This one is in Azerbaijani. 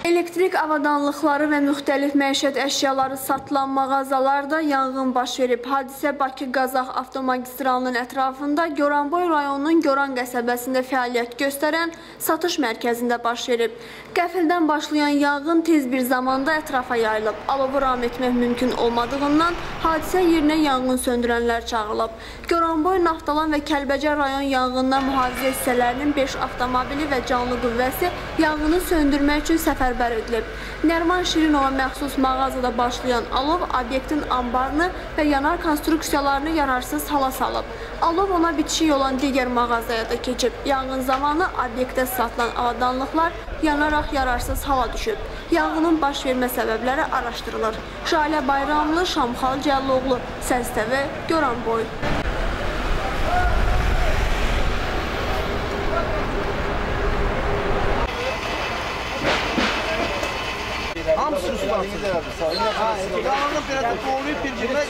Elektrik avadanlıqları və müxtəlif məişət əşyaları satılan mağazalarda yanğın baş verib. Hadisə Bakı-Qazax avtomagistralının ətrafında Goranboy rayonunun Goran qəsəbəsində fəaliyyət göstərən satış mərkəzində baş verib. Qəfildən başlayan yanğın tez bir zamanda ətrafa yayılıb. Alovu ram etmək mümkün olmadığından hadisə yerinə yanğın söndürənlər çağırılıb. Goranboy, Naftalan və Kəlbəcər rayon yanğından mühafizə hissələrinin 5 avtomobili və canlı qüvvəsi yanğını söndürmək üçün səfərbər edilib. Nərman Şirinova məxsus mağazada başlayan alov obyektin ambarını və yanar konstruksiyalarını yararsız hala salıb. Alov ona bitişik olan digər mağazaya da keçib. Yanğın zamanı obyektdə satılan avadanlıqlar yanaraq yararsız hala düşüb. Yanğının baş vermə səbəbləri araşdırılır. Şalə Bayramlı, Şamxal Cəlloğlu, Səs-TV, Goranboy. Hamısı üstü açılır. Yanğın belə də doğrayıb bir-birinə